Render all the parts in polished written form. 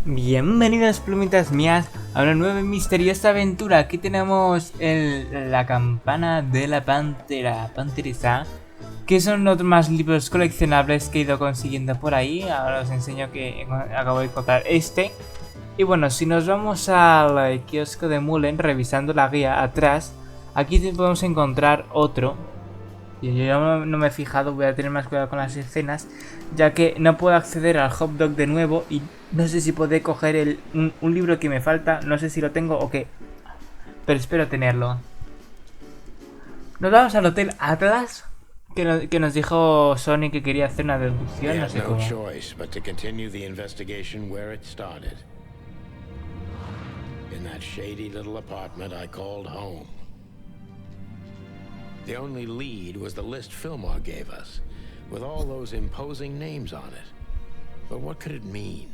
Bienvenidos plumitas mías a una nueva y misteriosa aventura. Aquí tenemos la campana de la panteriza, que son otros más libros coleccionables que he ido consiguiendo por ahí. Ahora os enseño que acabo de encontrar este. Y bueno, si nos vamos al kiosco de Mullen, revisando la guía atrás, aquí podemos encontrar otro. Y yo no me he fijado, voy a tener más cuidado con las escenas, ya que no puedo acceder al hot dog de nuevo y no sé si podré coger un libro que me falta, no sé si lo tengo o qué, pero espero tenerlo. Nos vamos al Hotel Atlas, que nos dijo Sonny que quería hacer una deducción, no sé cómo. The only lead was the list Fillmore gave us, with all those imposing names on it. But what could it mean?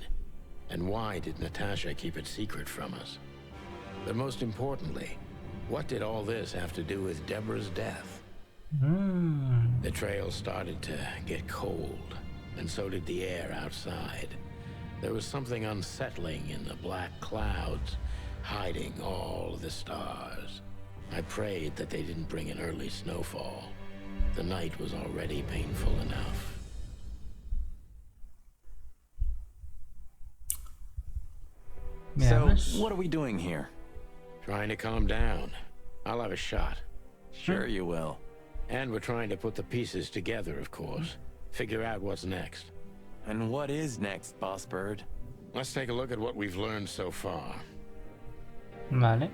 And why did Natasha keep it secret from us? But most importantly, what did all this have to do with Deborah's death? The trail started to get cold, and so did the air outside. There was something unsettling in the black clouds, hiding all the stars. I prayed that they didn't bring an early snowfall. The night was already painful enough. So, what are we doing here? Trying to calm down. I'll have a shot. Sure you will. And we're trying to put the pieces together, of course. Figure out what's next. And what is next, Boss Bird? Let's take a look at what we've learned so far. Vale.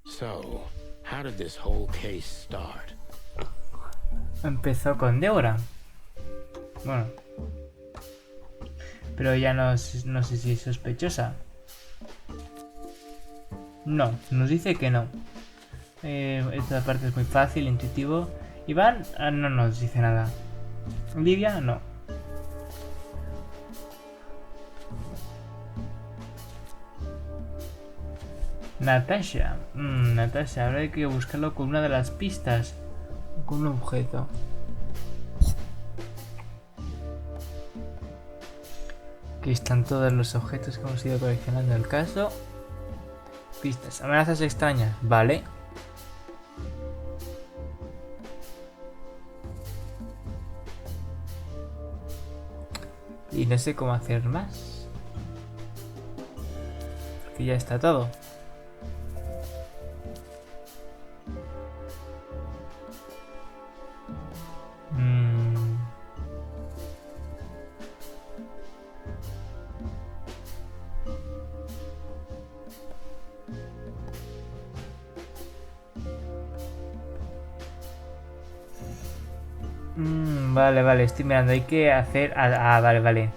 So, how did this whole case start? Empezó con Deborah. Bueno. Pero ya no sé si es sospechosa. No, nos dice que no. Esta parte es muy fácil, intuitivo. Iván no nos dice nada. Olivia no. Natasha. Natasha, ahora hay que buscarlo con una de las pistas. Con un objeto. Aquí están todos los objetos que hemos ido coleccionando en el caso. Pistas. Amenazas extrañas. Vale. Y no sé cómo hacer más. Porque ya está todo. Vale, estoy mirando, hay que hacer... vale.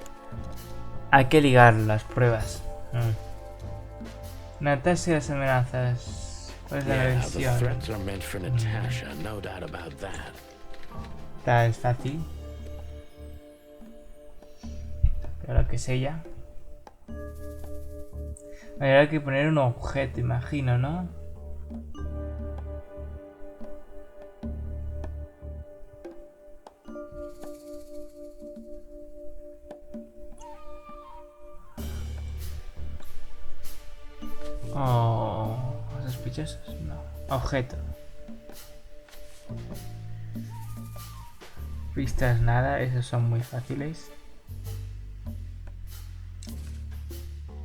Hay que ligar las pruebas. Natasha y las amenazas. ¿Cuál es la versión? Esta es fácil. Pero que es ella. Hay que poner un objeto, imagino, ¿no? Sospechosos, no. Objeto. Pistas nada, esos son muy fáciles.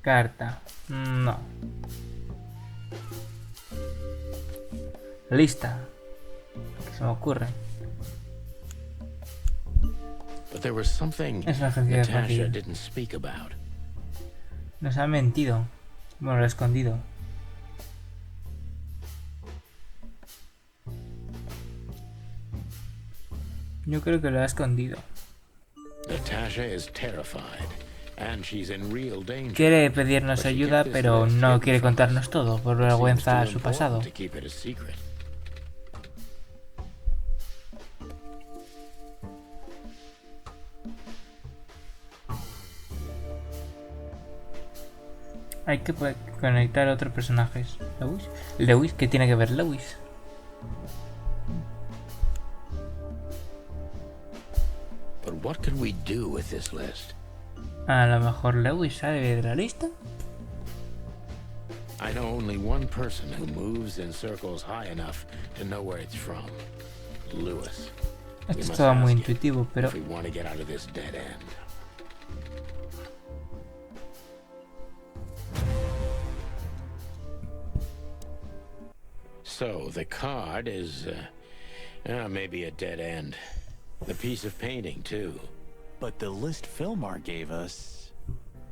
Carta. No. Lista. ¿Qué se me ocurre? Es una agencia de fácil. Nos ha mentido. Bueno, lo ha escondido. Yo creo que lo ha escondido. Quiere pedirnos ayuda, pero no quiere contarnos todo por vergüenza a su pasado. Hay que conectar a otros personajes. ¿Lewis? ¿Lewis? ¿Qué tiene que ver Lewis? But what could we do with this list? A lo mejor Lewis sale de la lista. I know only one person who moves in circles high enough to know where it's from. Lewis. Esto es todo muy intuitivo, pero... If we want to get out of this dead end. So, the card is, maybe a dead end. The piece of painting, too. But the list Fillmore gave us...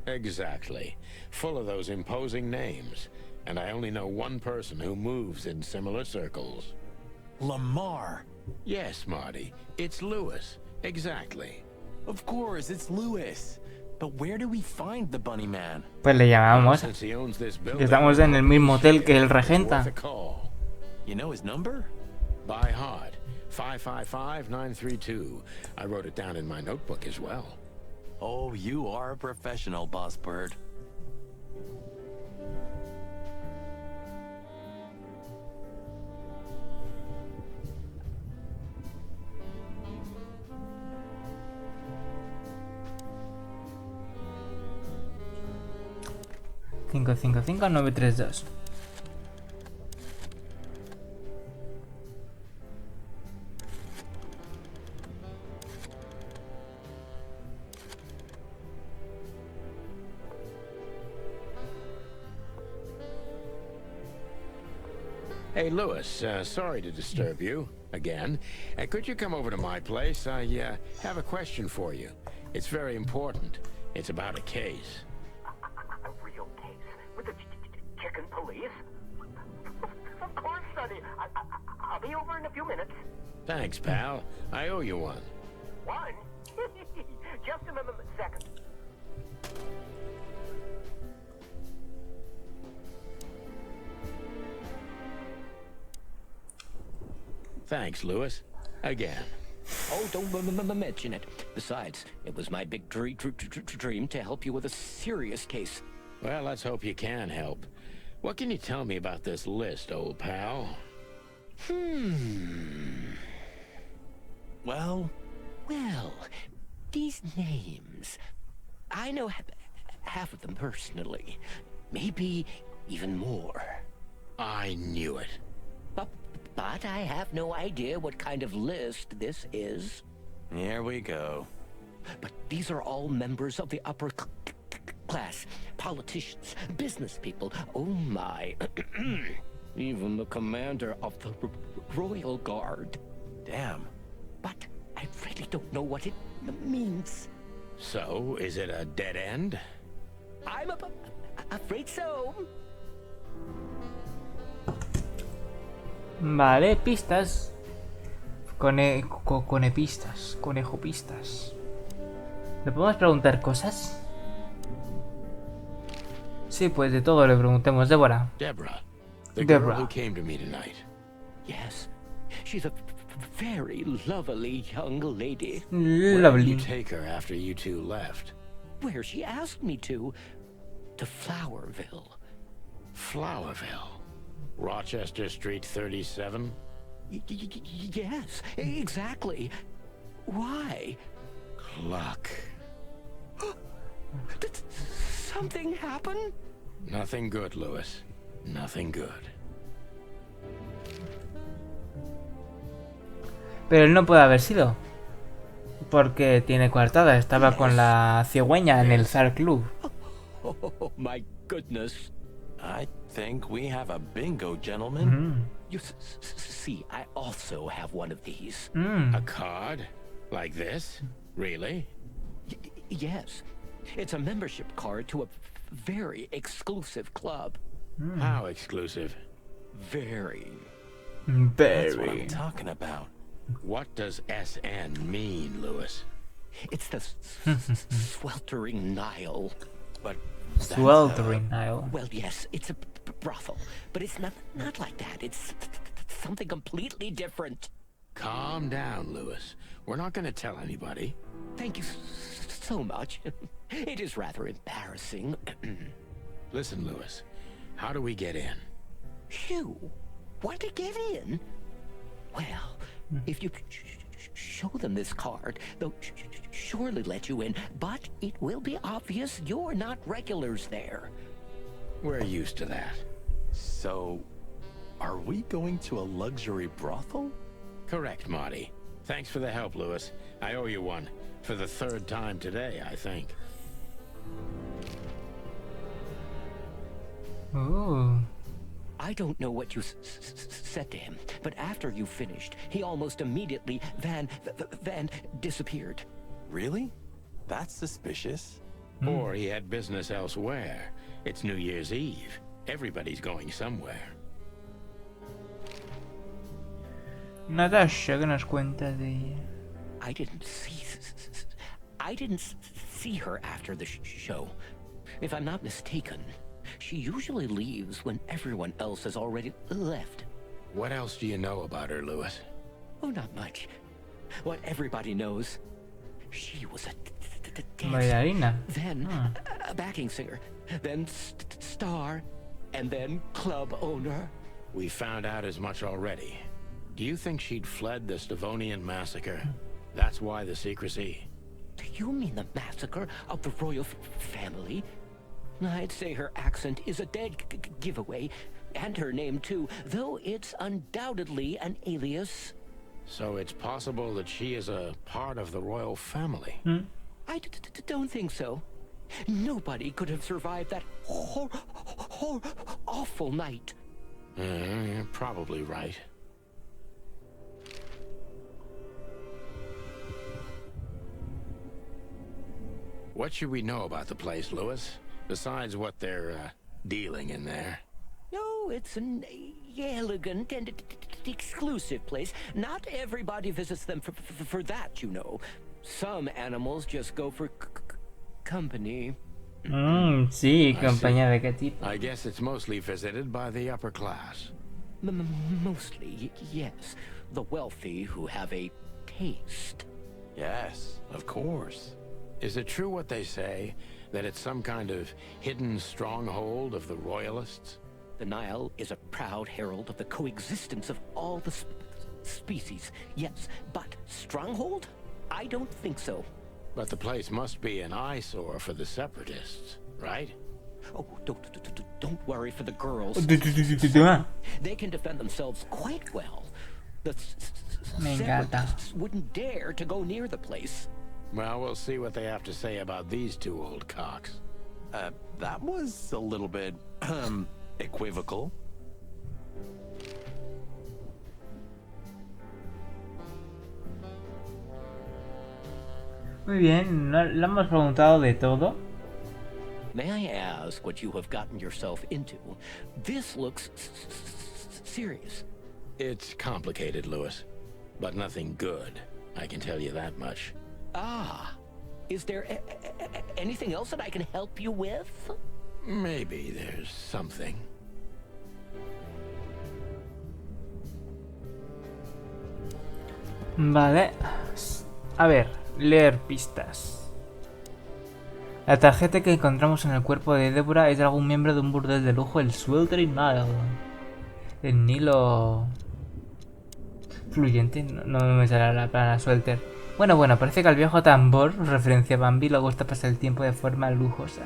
Exactly. Full of those imposing names. And I only know one person who moves in similar circles. Lamar! Yes, Marty. It's Lewis. Exactly. Of course, it's Lewis. But where do we find the bunny man? Pues le llamamos. Since he owns this building, Estamos en el mismo hotel que él regenta. it's worth a call. You know his number? By heart. 555-932. I wrote it down in my notebook as well. Oh, you are a professional, Boss Bird. Cinco, 932. Hey, Lewis, sorry to disturb you again. Could you come over to my place? I have a question for you. It's very important. It's about a case. A real case? With the chicken police? Of course, Sonny. I'll be over in a few minutes. Thanks, pal. I owe you one. One? Just a second. Thanks, Lewis. Again. Oh, don't mention it. Besides, it was my big dream to help you with a serious case. Well, let's hope you can help. What can you tell me about this list, old pal? Well, These names... I know half of them personally. Maybe even more. I knew it. But I have no idea what kind of list this is. here we go. But these are all members of the upper class. Politicians, business people. Oh my. Even the commander of the Royal Guard. Damn. But I really don't know what it means. So, is it a dead end? I'm afraid so. Vale, pistas. Conepistas. Conejopistas. ¿Le podemos preguntar cosas? Sí, pues de todo le preguntemos, Deborah. Deborah. The Deborah. girl who came to me tonight. Yes, she's a very lovely young lady. Where did Lovely. you take her after you two left? Where she asked me to Flowerville. Flowerville. Rochester Street 37? Yes, exactly. Why? Luck. Did something happen? Nothing good, Lewis. Nothing good. Pero él no puede haber sido. Porque tiene coartada. Estaba con la cigüeña en el Zar Club. Oh, my goodness. I think we have a bingo, gentlemen. You see, I also have one of these. A card? Like this? Really? Yes, it's a membership card to a very exclusive club. How exclusive? Very. That's what I'm Very. talking about. What does SN mean, Lewis? It's the Sweltering Nile. But Sweltering, Nile. Well, yes, it's a brothel, but it's not like that. It's something completely different. Calm down, Lewis. We're not going to tell anybody. Thank you so much. It is rather embarrassing. Listen, Lewis, how do we get in? You want to get in? Well, if you show them this card, they'll surely let you in, but it will be obvious you're not regulars there. We're used to that. So, are we going to a luxury brothel? Correct, Marty. Thanks for the help, Lewis. I owe you one. For the third time today, I think. Oh. I don't know what you said to him, but after you finished, he almost immediately van disappeared. Really? That's suspicious. Or he had business elsewhere. It's New Year's Eve. Everybody's going somewhere. Natasha, ¿qué nos cuenta de ella? I didn't see her after the show. If I'm not mistaken, she usually leaves when everyone else has already left. What else do you know about her, Lewis? Oh, not much. What everybody knows. She was a dancer, Bailarina. then a backing singer, then star, and then club owner. We found out as much already. Do you think she'd fled the Stavonian massacre? That's why the secrecy. Do you mean the massacre of the royal family? I'd say her accent is a dead giveaway, and her name too, though it's undoubtedly an alias. So it's possible that she is a part of the royal family. I don't think so. Nobody could have survived that awful night. You're probably right. What should we know about the place, Lewis? Besides what they're dealing in there. No, it's an elegant and exclusive place. Not everybody visits them for that, you know. Some animals just go for company. Sí, compañía de qué tipo. I guess it's mostly visited by the upper class. Mostly, yes. The wealthy who have a taste. Yes, of course. Is it true what they say, that it's some kind of hidden stronghold of the royalists? The Nile is a proud herald of the coexistence of all the species. Yes, but stronghold? I don't think so. But the place must be an eyesore for the separatists, right? Oh, don't worry for the girls. They can defend themselves quite well. The Me encanta. separatists wouldn't dare to go near the place. Well, we'll see what they have to say about these two old cocks. That was a little bit, equivocal. Muy bien, le hemos preguntado de todo. May I ask what you have gotten yourself into? This looks serious. It's complicated, Lewis, but nothing good. I can tell you that much. Ah, is there anything else that I can help you with? Maybe there's something. Vale. A ver, leer pistas. La tarjeta que encontramos en el cuerpo de Deborah es de algún miembro de un burdel de lujo, el Sweltering Nile. El Nilo... fluyente, no me sale la palabra Swelter. Bueno, parece que al viejo tambor, referencia a Bambi, le gusta pasar el tiempo de forma lujosa.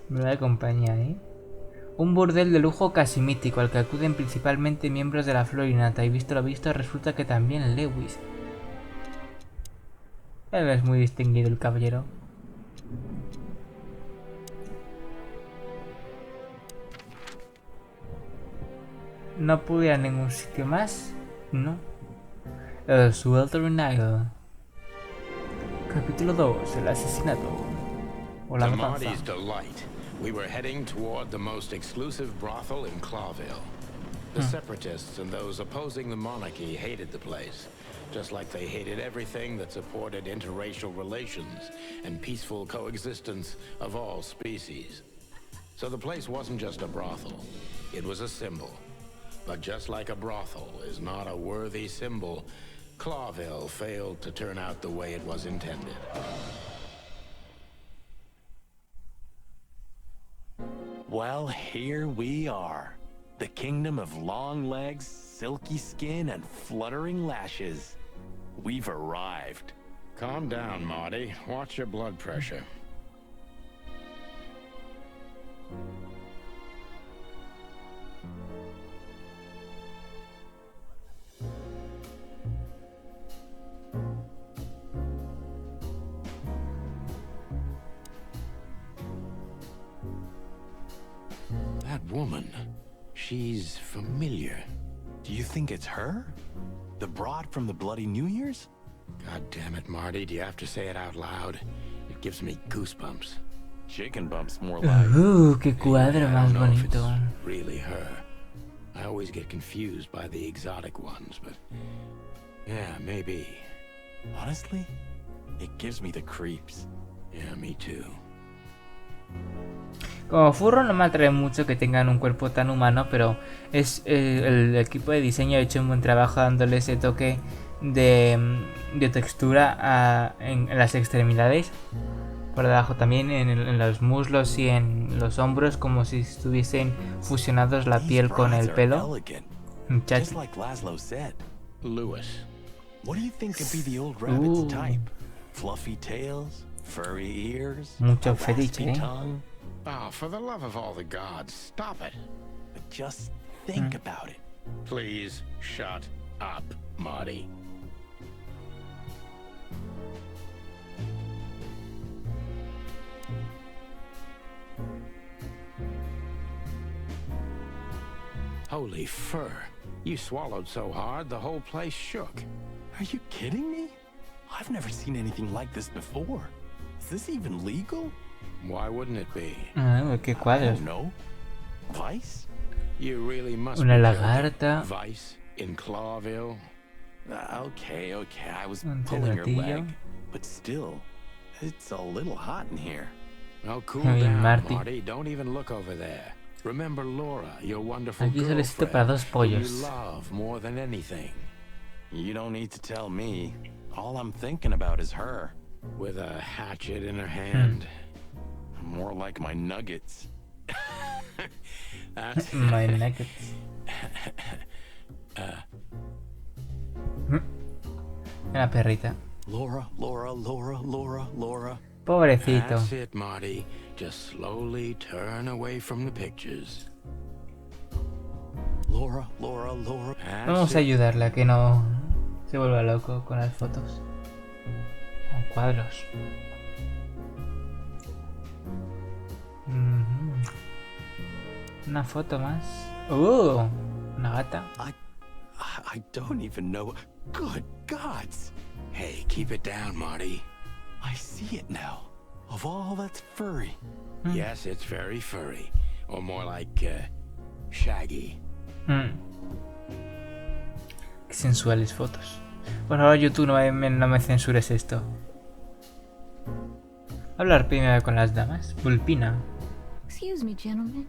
Me da compañía, ¿eh? Un burdel de lujo casi mítico, al que acuden principalmente miembros de la florinata, y visto lo visto, resulta que también Lewis. Él es muy distinguido, el caballero. No pude ir a ningún sitio más, no. El Sweltering Nile. Capítulo 2, el asesinato. O la To matanza. Marty's delight, we were heading toward the most exclusive brothel in Clawville. The separatists and those opposing the monarchy hated the place, just like they hated everything that supported interracial relations and peaceful coexistence of all species. So the place wasn't just a brothel, it was a symbol. But just like a brothel is not a worthy symbol, Clawville failed to turn out the way it was intended. Well, here we are. The kingdom of long legs, silky skin, and fluttering lashes. We've arrived. Calm down, Marty. Watch your blood pressure. That woman, she's familiar. Do you think it's her? The broad from the Bloody New Year's? God damn it, Marty, do you have to say it out loud? It gives me goosebumps. Chicken bumps, more like. Qué cuadro I más don't know if bonito. it's really her. I always get confused by the exotic ones, but yeah, maybe. Honestly, it gives me the creeps. Yeah, me too. Como furro no me atrae mucho que tengan un cuerpo tan humano, pero es el equipo de diseño ha hecho un buen trabajo dándole ese toque de textura en las extremidades, por debajo también en los muslos y en los hombros, como si estuviesen fusionados la piel con el pelo. Just like Laszlo said. Lewis. What do you think could be the old rabbit's type? Fluffy tails, furry ears, Mucho a raspy fetiche, tongue. Oh, for the love of all the gods, stop it. But just think about it. Please shut up, Marty. Holy fur. You swallowed so hard, the whole place shook. Are you kidding me? I've never seen anything like this before. Is this even legal? Why wouldn't it be? Qué I cuadros. don't know. Vice? You really must Una be lagarta. joking. Vice in Clawville. Okay. I was Un pulling her pelotillo. leg. But still, it's a little hot in here. Oh, cool Ay, down, Marty. Marty. Don't even look over there. Remember Laura, your wonderful Aquí solo necesito para girlfriend, dos who you pollos. love more than anything. You don't need to tell me. All I'm thinking about is her. With a hatchet in her hand. More like my nuggets. That's My nuggets. Una perrita. Laura. Pobrecito. That's it, Marty. Just slowly turn away from the pictures. Laura. That's Vamos a it. ayudarle a que no se vuelva loco con las fotos. Con cuadros. Una foto más. Una gata. I don't even know. Good gods. Hey, keep it down, Marty. I see it now. Of all that's furry. Yes, it's very furry. Or more like, shaggy. Qué sensuales fotos. Por favor, YouTube, no me censures esto. Hablar primero con las damas. Vulpina. Excuse me, gentlemen.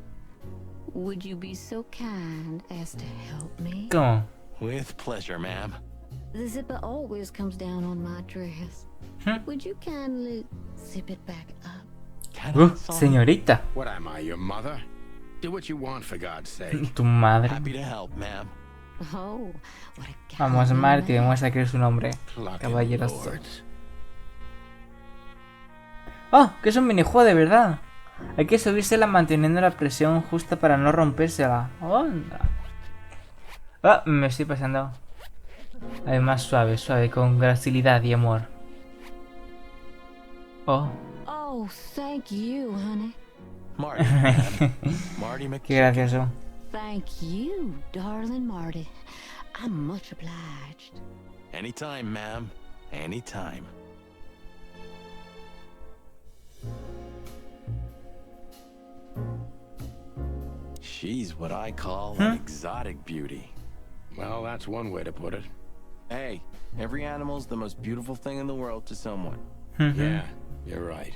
Would you be so kind as to help me? ¿Cómo? With pleasure, ma'am. The zipper always comes down on my dress. Would you kindly zip it back up? Señorita. What am I, your mother? Do what you want, for God's sake. Tu madre. Happy to help, ma'am. Oh, what a Vamos, cowardly Marty, man. demuestra que eres un hombre Plucking caballeroso. lords. ¡Oh! Que es un minijuego de verdad. Hay que subírsela manteniendo la presión justa para no rompérsela. ¡Onda! ¡Ah! Me estoy pasando. Además suave, con gracilidad y amor. ¡Oh! Oh, thank you, honey. Marty, ma'am. Marty ¡Qué McChicken. gracioso! Thank you, darling Marty. I'm much obliged. Anytime, ma'am. Anytime. She's what I call an exotic beauty. Well, that's one way to put it. Hey, every animal's the most beautiful thing in the world to someone. Yeah, you're right.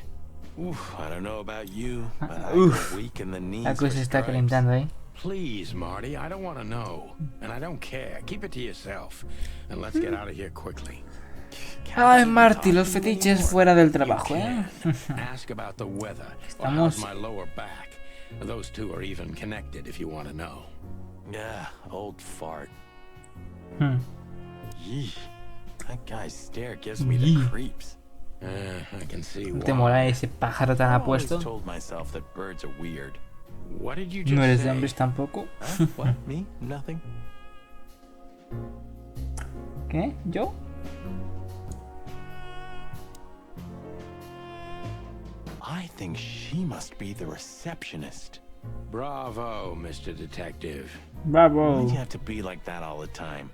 Oof, I don't know about you, but I Oof. get weak in the knees. La cosa se with está stripes. calentando, ¿eh? Please, Marty, I don't want to know. And I don't care. Keep it to yourself. And let's get out of here quickly. Ay, Marty, los fetiches fuera del trabajo, ¿eh? Ask about the weather. Or Estamos- how's my lower back. Those two are even connected if you want to know. Yeah, old fart. Hmm. Yee. That guy's stare gives me the creeps. I can see ¿Te mola why. ese pájaro tan I've always apuesto? told myself that birds are weird. What did you No just eres de say? hombres tampoco. Huh? What? Me? Nothing? ¿Qué? ¿Yo? I think she must be the receptionist. Bravo, Mr. Detective. Bravo. Why do you have to be like that all the time?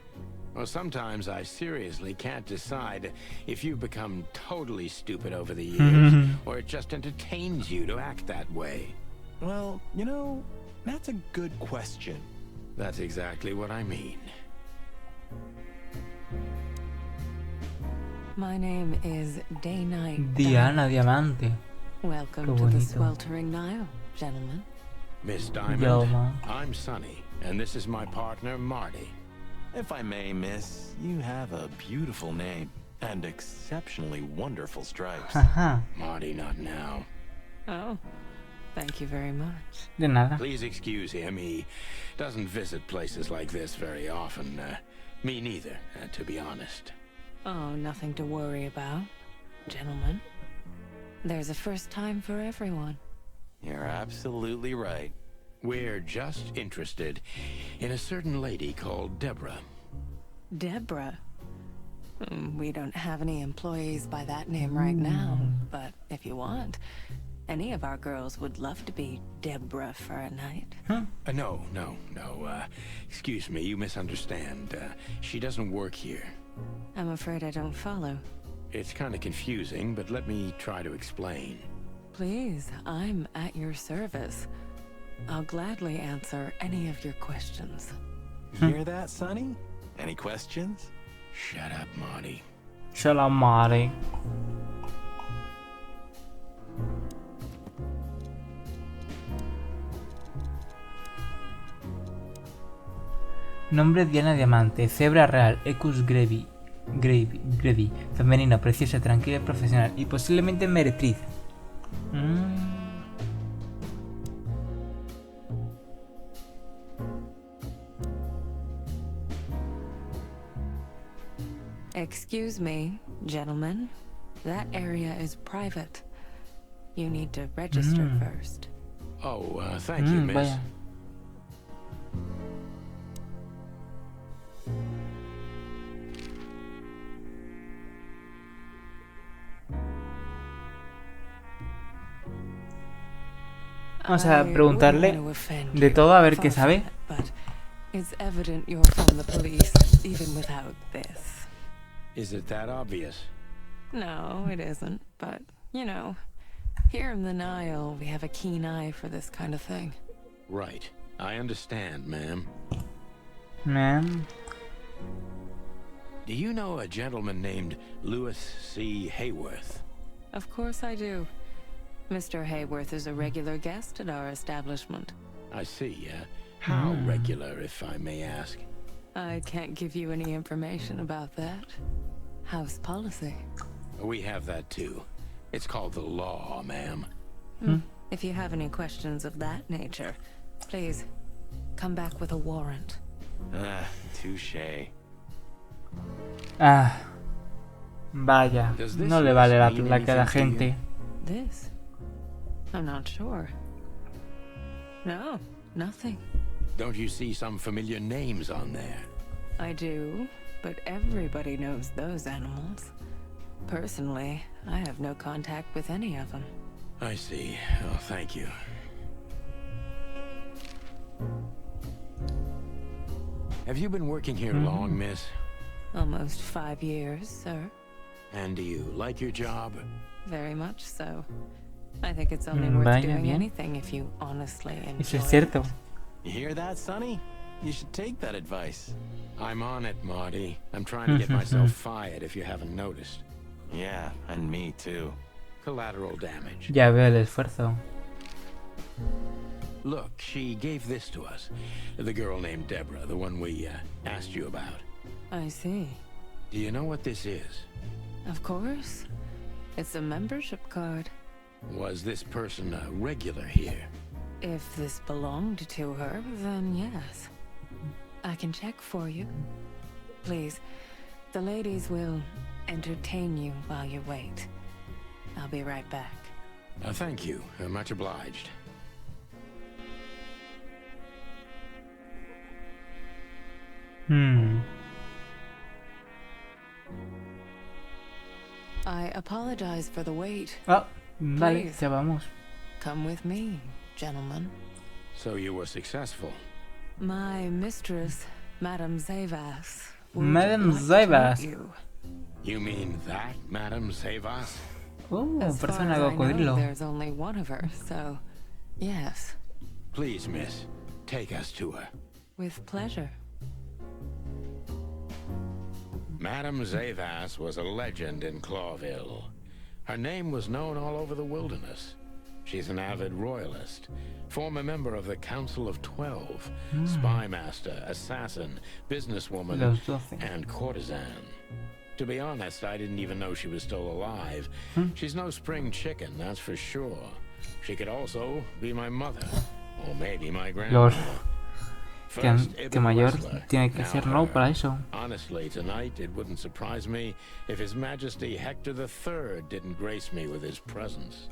Well, sometimes I seriously can't decide if you've become totally stupid over the years, or it just entertains you to act that way. Well, you know, that's a good question. That's exactly what I mean. My name is Day-Night. Diana Diamante. Welcome Qué to the bonito. Sweltering Nile, gentlemen. Miss Diamond, Yo, ma. I'm Sonny, and this is my partner, Marty. If I may, miss, you have a beautiful name and exceptionally wonderful stripes. Ajá. Marty, not now. Oh, thank you very much. De nada. Please excuse him. He doesn't visit places like this very often. Me neither, to be honest. Oh, nothing to worry about, gentlemen. There's a first time for everyone. You're absolutely right. We're just interested in a certain lady called Deborah. Deborah. We don't have any employees by that name right now, but if you want, any of our girls would love to be Deborah for a night. No. Excuse me, you misunderstand. She doesn't work here. I'm afraid I don't follow. It's kind of confusing, but let me try to explain. Please, I'm at your service. I'll gladly answer any of your questions. Hear that, Sonny? Any questions? Shut up, Marty. Shalom, Marty. Nombre Diana Diamante, cebra real, Ecus Grevi, femenino, preciosa, tranquila y profesional, y posiblemente meretriz. Excuse me, gentlemen. That area is private. You need to register first. Oh, thank you, miss. Vaya. Vamos a preguntarle de todo a ver qué sabe. But it's evident you're from the police, even without this. Is it that obvious? No, it isn't. But, you know, here in the Nile, we have a keen eye for this kind of thing. Right. I understand, ma'am. Ma'am. Do you know a gentleman named Louis C. Hayworth? Of course I do. Mr. Hayworth is a regular guest at our establishment. I see. How regular, if I may ask? I can't give you any information about that. House policy. We have that too. It's called the law, ma'am. If you have any questions of that nature, please come back with a warrant. Touche. Ah. Vaya. Does this No le vale la mean placa a la anything to you? gente. This? I'm not sure. No, nothing. Don't you see some familiar names on there? I do, but everybody knows those animals. Personally, I have no contact with any of them. I see. Oh, thank you. Have you been working here long, miss? Almost 5 years, sir. And do you like your job? Very much so. I think it's only worth Vaya doing bien. anything if you honestly enjoy Eso es cierto. You hear that, Sonny? You should take that advice. I'm on it, Marty. I'm trying to get myself fired if you haven't noticed. Yeah, and me too. Collateral damage. Ya veo el esfuerzo. Look, she gave this to us. The girl named Deborah, the one we asked you about. I see. Do you know what this is? Of course. It's a membership card. Was this person a regular here? If this belonged to her, then yes. I can check for you. Please, the ladies will entertain you while you wait. I'll be right back. Thank you. Much obliged. I apologize for the wait. Ah, vale, Please. ya vamos. Come with me, gentlemen. So you were successful. My mistress, Madame Zavas. Madame would like to Zavas. meet you. You mean that, Madame Savas? As far Persona as I know, cocodrilo. there's only one of her, so yes, Please, miss, take us to her. with pleasure. Madame Zavas was a legend in Clawville. Her name was known all over the wilderness. She's an avid royalist, former member of the Council of 12, spy master, assassin, businesswoman, Los 12. and courtesan. To be honest, I didn't even know she was still alive. She's no spring chicken, that's for sure. She could also be my mother, or maybe my grandmother. Que mayor tiene que ser, ¿no? Para eso. Honestly, tonight it wouldn't surprise me if His Majesty Hector III didn't grace me with his presence.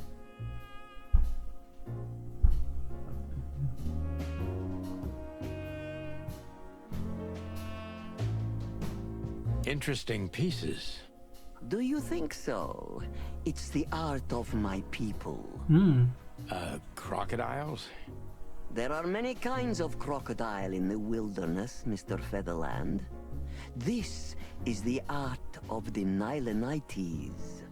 Interesting pieces. Do you think so? It's the art of my people. Crocodiles? There are many kinds of crocodile in the wilderness, Mr. Featherland. This is the art of the Nilenites.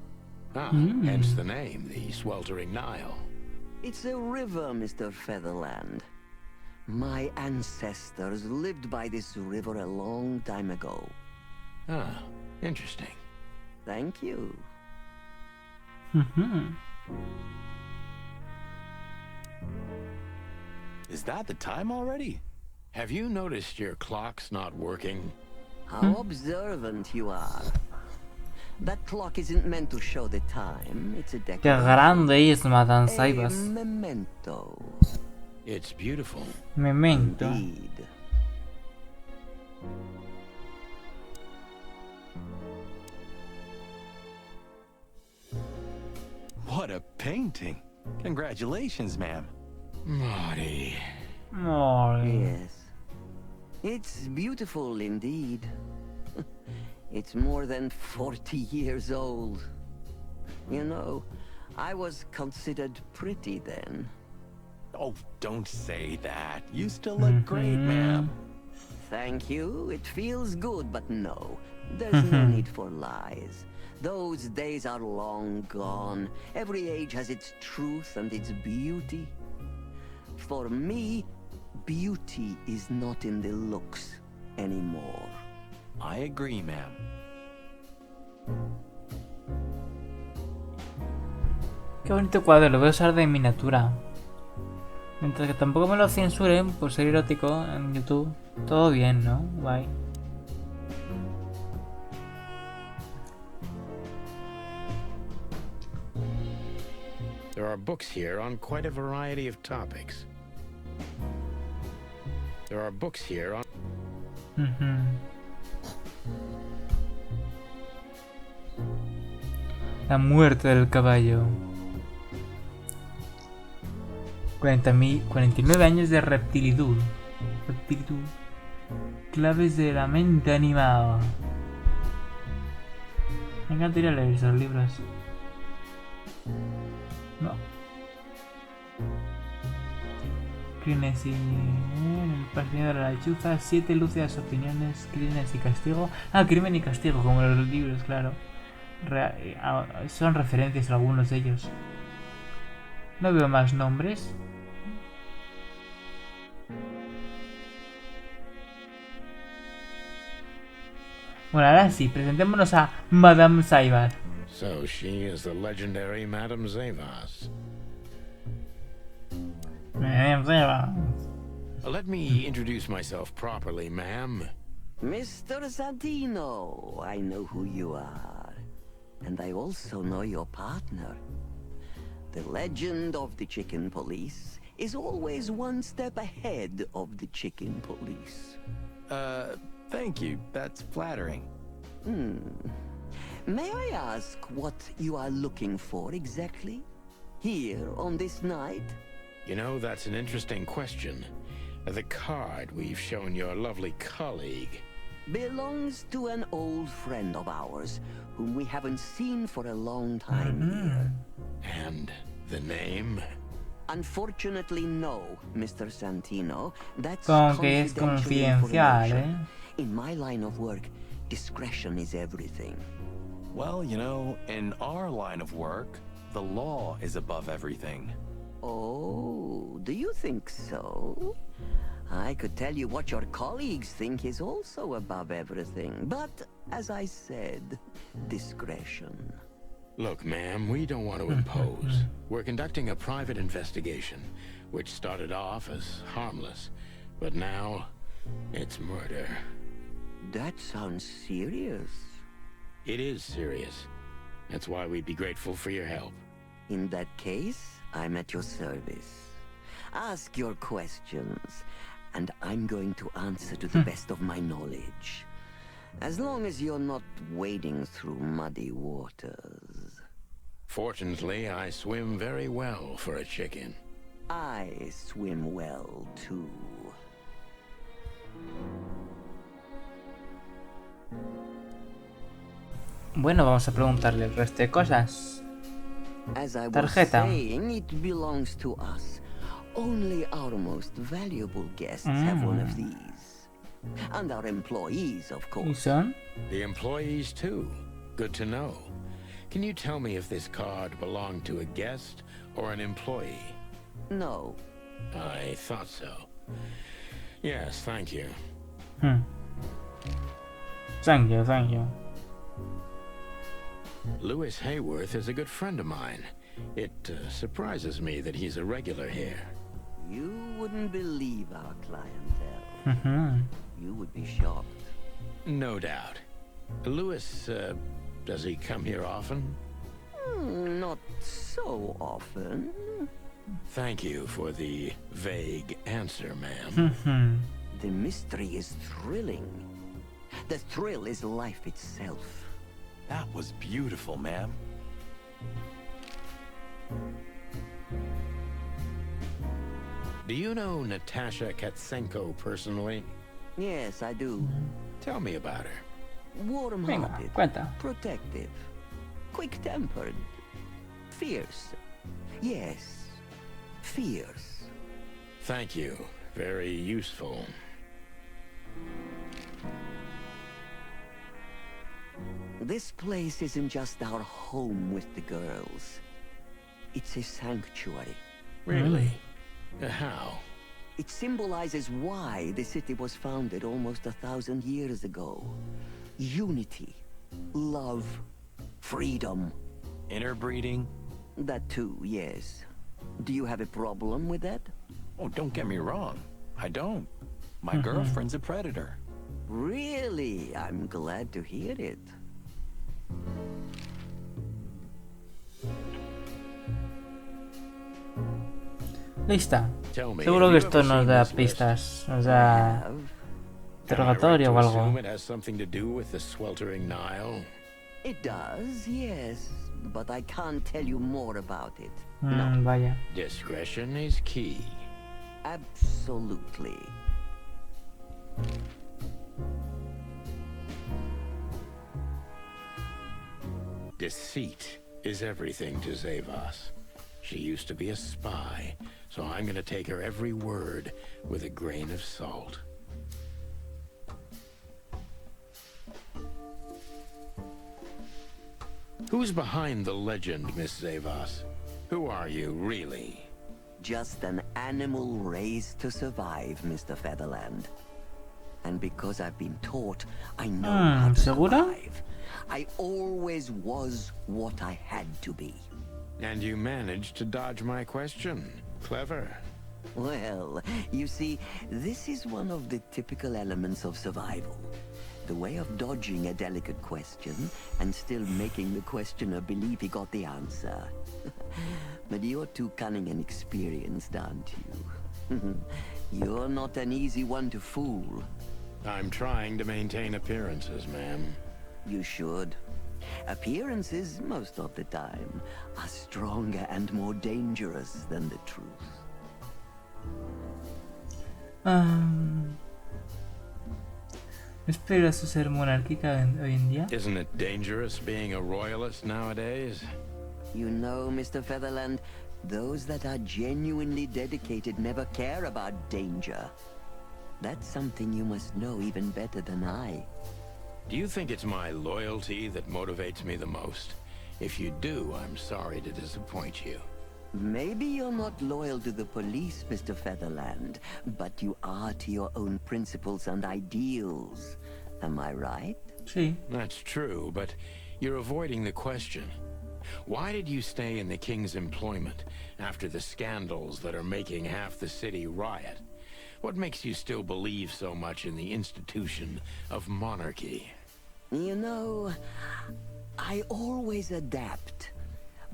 Hence the name, the Sweltering Nile. It's a river, Mr. Featherland. My ancestors lived by this river a long time ago. Ah, interesting. Thank you. Is that the time already? Have you noticed your clock's not working? How observant you are. That clock isn't meant to show the time. It's a Qué decoration. grande es Madame A Savas. memento. It's beautiful. Memento. Indeed. What a painting. Congratulations, ma'am. Marty. Yes. It's beautiful indeed. It's more than 40 years old. You know, I was considered pretty then. Oh, don't say that. You still look great, ma'am. Thank you. It feels good, but no. There's no need for lies. Those days are long gone. Every age has its truth and its beauty. For me, beauty is not in the looks anymore. I agree, ma'am. Qué bonito cuadro, lo voy a usar de miniatura. Mientras que tampoco me lo censuren por ser erótico en YouTube. Todo bien, ¿no? Guay. There are books here on quite a variety of topics. There are books here on... La muerte del caballo. 49 años de reptilitud. Claves de la mente animada. Me encantaría leer esos libros. No. Crímenes y... el partido de la lechuza. 7 lúcidas opiniones. Crímenes y castigo. Ah, crimen y castigo, como los libros, claro. Son referencias a algunos de ellos. No veo más nombres. Bueno, ahora sí, presentémonos a Madame Savas. So she is the legendary Madame Zavas. Madame Savas. Let me introduce myself properly, ma'am. Mr. Zadino, I know who you are. And I also know your partner. The legend of the chicken police, is always one step ahead of the chicken police. Thank you. That's flattering. May I ask what you are looking for exactly? Here on this night? You know, that's an interesting question. The card we've shown your lovely colleague Belongs to an old friend of ours, whom we haven't seen for a long time here. and the name. Unfortunately, no, Mr. Santino. That's Como que es confidential confidencial, information. In my line of work, discretion is everything. Well, you know, in our line of work, the law is above everything. Oh, do you think so? I could tell you what your colleagues think is also above everything, but as I said, discretion. Look, ma'am, we don't want to impose. We're conducting a private investigation, which started off as harmless, but now it's murder. That sounds serious. It is serious. That's why we'd be grateful for your help. In that case, I'm at your service. Ask your questions, and I'm going to answer to the best of my knowledge. As long as you're not wading through muddy waters. Fortunately, I swim very well for a chicken. I swim well, too. Bueno, vamos a preguntarle el resto de cosas. As I was Tarjeta. saying, it belongs to us. Only our most valuable guests have one of these. And our employees, of ¿Y course. son? The employees, too. Good to know. Can you tell me if this card belonged to a guest or an employee? No. I thought so. Yes, thank you. Thank you, thank you. Louis Hayworth is a good friend of mine. It surprises me that he's a regular here. You wouldn't believe our clientele. You would be shocked. No doubt. Louis, does he come here often? Not so often. Thank you for the vague answer, ma'am. The mystery is thrilling. The thrill is life itself. That was beautiful, ma'am. Do you know Natasha Katsenko personally? Yes, I do. Tell me about her. Venga, Warm-hearted, cuenta. protective, quick-tempered, fierce. Yes, fierce. Thank you. Very useful. This place isn't just our home with the girls. It's a sanctuary. Really? How? It symbolizes why the city was founded almost 1,000 years ago. Unity, love, freedom. Interbreeding? That too, yes. Do you have a problem with that? Oh, don't get me wrong. I don't. My girlfriend's a predator. Really? I'm glad to hear it. Lista. Tell me, Seguro have que you esto ever nos seen da this list? pistas. Nos I da have. Am I right interrogatorio to o algo. assume it has something to do with the Sweltering Nile? It does, yes. But I can't tell you more about it. Vaya. Discretion is key. Absolutely. Deceit is everything to Zavas. She used to be a spy, so I'm gonna take her every word with a grain of salt. Who's behind the legend, Miss Zavas? Who are you, really? Just an animal raised to survive, Mr. Featherland. And because I've been taught, I know how to ¿segura? survive. I always was what I had to be. And you managed to dodge my question. Clever. Well, you see, this is one of the typical elements of survival. The way of dodging a delicate question and still making the questioner believe he got the answer. But you're too cunning and experienced, aren't you? You're not an easy one to fool. I'm trying to maintain appearances, ma'am. You should. Appearances, most of the time, are stronger and more dangerous than the truth. ¿Es peligroso ser monárquica hoy en día? Isn't it dangerous being a royalist nowadays? You know, Mr. Featherland, those that are genuinely dedicated never care about danger. That's something you must know even better than I. Do you think it's my loyalty that motivates me the most? If you do, I'm sorry to disappoint you. Maybe you're not loyal to the police, Mr. Featherland, but you are to your own principles and ideals. Am I right? Sí. That's true, but you're avoiding the question. Why did you stay in the king's employment after the scandals that are making half the city riot? What makes you still believe so much in the institution of monarchy? You know, I always adapt.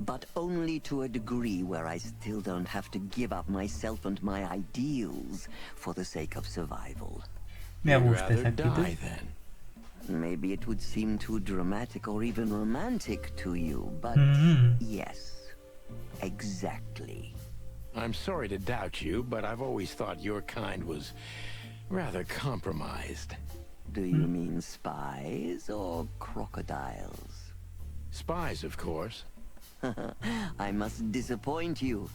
But only to a degree where I still don't have to give up myself and my ideals for the sake of survival. Me You'd gusta rather esa actitud. die then. Maybe it would seem too dramatic or even romantic to you, but yes, exactly. I'm sorry to doubt you, but I've always thought your kind was rather compromised. Do you mean spies or crocodiles? Spies, of course. I must disappoint you,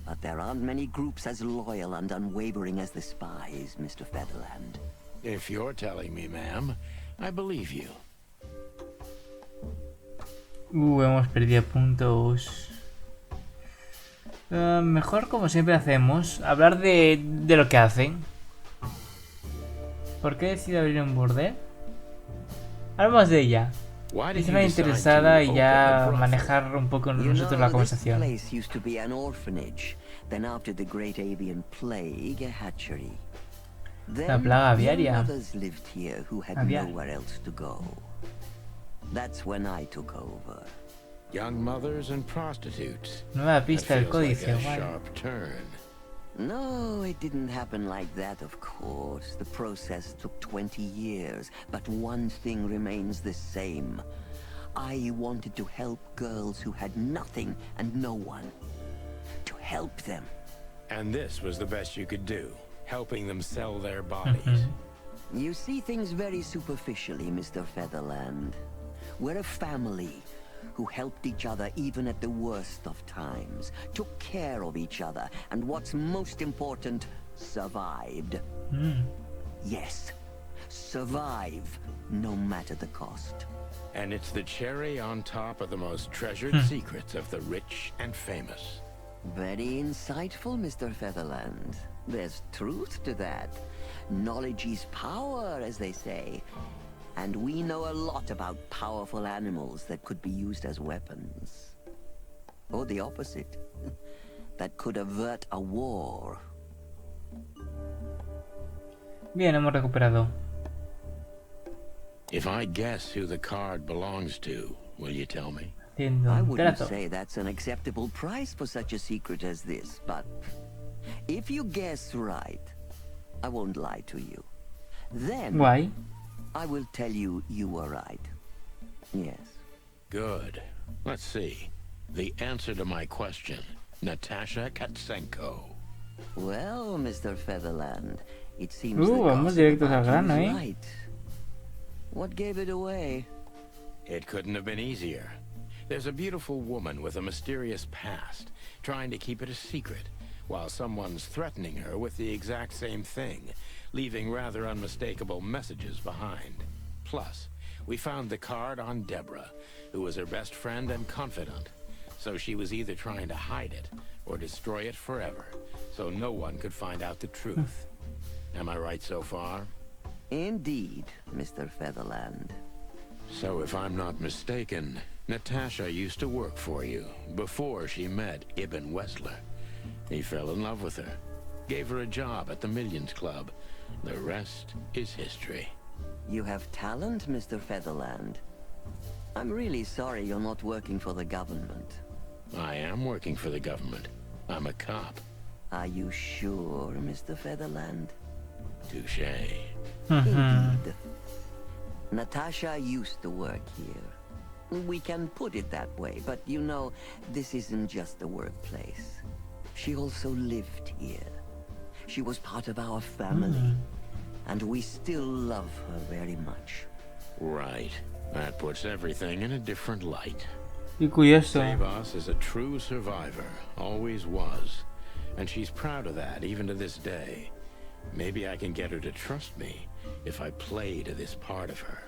but there aren't many groups as loyal and unwavering as the spies, Mr. Featherland. If you're telling me, ma'am, I believe you. Hemos perdido puntos. Mejor, como siempre hacemos, hablar de lo que hacen. ¿Por qué decidido abrir un burdel? Hablamos de ella. Es una interesada y ya manejar un poco nosotros la conversación. This place used to be an orphanage. Then after the great avian plague, a hatchery. La plaga aviaria. Others lived here who had nowhere else to go. That's when I took over. Young mothers and prostitutes. Nueva pista del códice, like a guay. sharp turn. No, it didn't happen like that, of course. The process took 20 years, but one thing remains the same. I wanted to help girls who had nothing and no one. To help them. And this was the best you could do, helping them sell their bodies. You see things very superficially, Mr. Featherland. We're a family who helped each other even at the worst of times, took care of each other, and what's most important, survived. Yes, survive, no matter the cost. And it's the cherry on top of the most treasured secrets of the rich and famous. Very insightful, Mr. Featherland. There's truth to that. Knowledge is power, as they say. And we know a lot about powerful animals that could be used as weapons. Or the opposite. That could avert a war. Bien, hemos recuperado. If I guess who the card belongs to, will you tell me? I wouldn't say that's an acceptable price for such a secret as this, but if you guess right, I won't lie to you. Then Why? I will tell you you were right. Yes. Good. Let's see. The answer to my question. Natasha Katsenko. Well, Mr. Featherland, it seems the vamos gossip directos al about you grano, is eh? right. What gave it away? It couldn't have been easier. There's a beautiful woman with a mysterious past, trying to keep it a secret, while someone's threatening her with the exact same thing, leaving rather unmistakable messages behind. Plus, we found the card on Deborah, who was her best friend and confidant. So she was either trying to hide it or destroy it forever, so no one could find out the truth. Am I right so far? Indeed, Mr. Featherland. So if I'm not mistaken, Natasha used to work for you before she met Ibn Wessler. He fell in love with her, gave her a job at the Millions Club. The rest is history. You have talent, Mr. Featherland. I'm really sorry you're not working for the government. I am working for the government. I'm a cop. Are you sure, Mr. Featherland? Touché. Indeed. Natasha used to work here. We can put it that way, but you know, this isn't just a workplace. She also lived here. She was part of our family, and we still love her very much. Right. That puts everything in a different light. Qué curioso. Savas is a true survivor, always was. And she's proud of that, even to this day. Maybe I can get her to trust me if I play to this part of her.